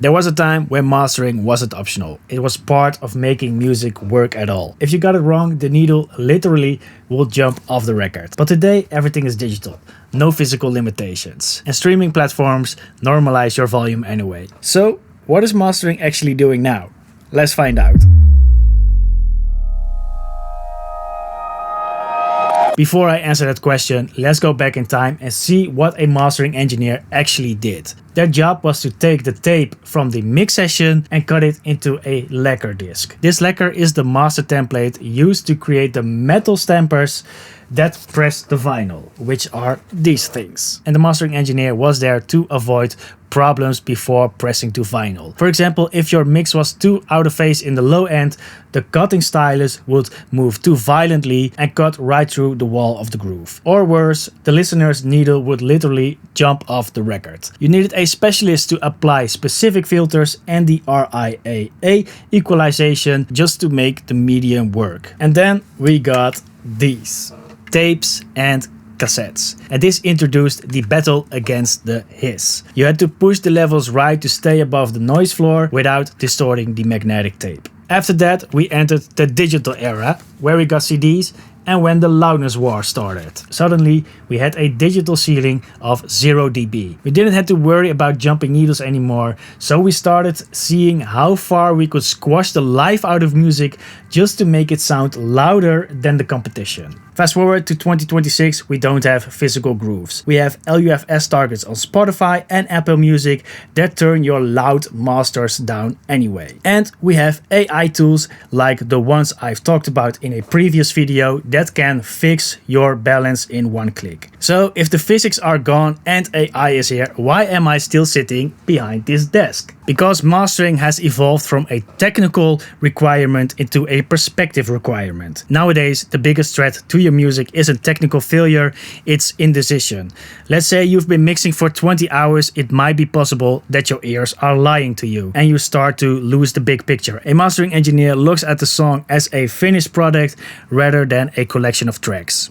There was a time when mastering wasn't optional. It was part of making music work at all. If you got it wrong, the needle literally will jump off the record. But today, everything is digital. No physical limitations. And streaming platforms normalize your volume anyway. So, what is mastering actually doing now? Let's find out. Before I answer that question, let's go back in time and see what a mastering engineer actually did. Their job was to take the tape from the mix session and cut it into a lacquer disc. This lacquer is the master template used to create the metal stampers that press the vinyl, which are these things. And the mastering engineer was there to avoid problems before pressing to vinyl. For example, if your mix was too out of phase in the low end, the cutting stylus would move too violently and cut right through the wall of the groove. Or worse, the listener's needle would literally jump off the record. You needed a specialist to apply specific filters and the RIAA equalization just to make the medium work. And then we got these tapes and cassettes. And this introduced the battle against the hiss. You had to push the levels right to stay above the noise floor without distorting the magnetic tape. After that, we entered the digital era, where we got CDs and when the Loudness Wars started. Suddenly, we had a digital ceiling of 0 dB. We didn't have to worry about jumping needles anymore, so we started seeing how far we could squash the life out of music just to make it sound louder than the competition. Fast forward to 2026, we don't have physical grooves. We have LUFS targets on Spotify and Apple Music that turn your loud masters down anyway. And we have AI tools like the ones I've talked about in a previous video that can fix your balance in one click. So if the physics are gone and AI is here, why am I still sitting behind this desk? Because mastering has evolved from a technical requirement into a perspective requirement. Nowadays, the biggest threat to your music isn't technical failure, it's indecision. Let's say you've been mixing for 20 hours, it might be possible that your ears are lying to you and you start to lose the big picture. A mastering engineer looks at the song as a finished product rather than a collection of tracks.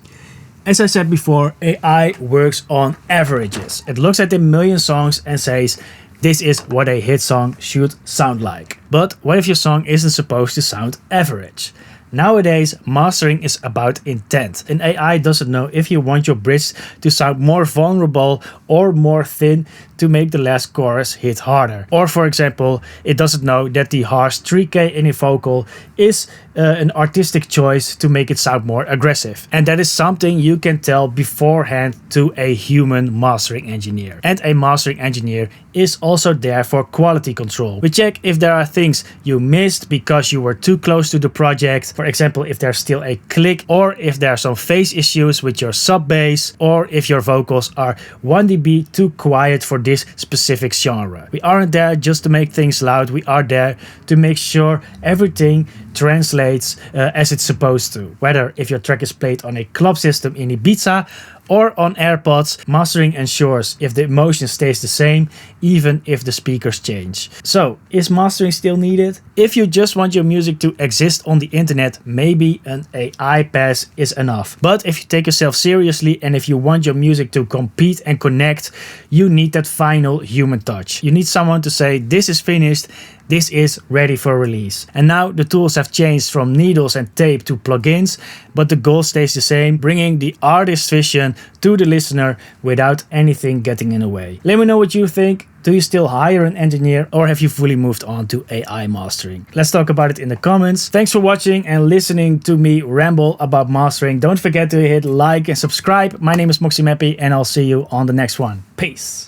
As I said before, AI works on averages. It looks at a million songs and says, this is what a hit song should sound like. But what if your song isn't supposed to sound average? Nowadays, mastering is about intent. An AI doesn't know if you want your bridge to sound more vulnerable or more thin to make the last chorus hit harder. Or for example, it doesn't know that the harsh 3K in a vocal is an artistic choice to make it sound more aggressive. And that is something you can tell beforehand to a human mastering engineer. And a mastering engineer is also there for quality control. We check if there are things you missed because you were too close to the project. For example, if there's still a click, or if there are some phase issues with your sub bass, or if your vocals are 1 dB too quiet for this specific genre. We aren't there just to make things loud, we are there to make sure everything translates as it's supposed to. Whether if your track is played on a club system in Ibiza or on AirPods, mastering ensures if the emotion stays the same, even if the speakers change. So, is mastering still needed? If you just want your music to exist on the internet, maybe an AI pass is enough. But if you take yourself seriously and if you want your music to compete and connect, you need that final human touch. You need someone to say, this is finished, this is ready for release. And now the tools have changed from needles and tape to plugins, but the goal stays the same, bringing the artist's vision to the listener without anything getting in the way. Let me know what you think. Do you still hire an engineer or have you fully moved on to AI mastering? Let's talk about it in the comments. Thanks for watching and listening to me ramble about mastering. Don't forget to hit like and subscribe. My name is Moxie Mappy and I'll see you on the next one. Peace.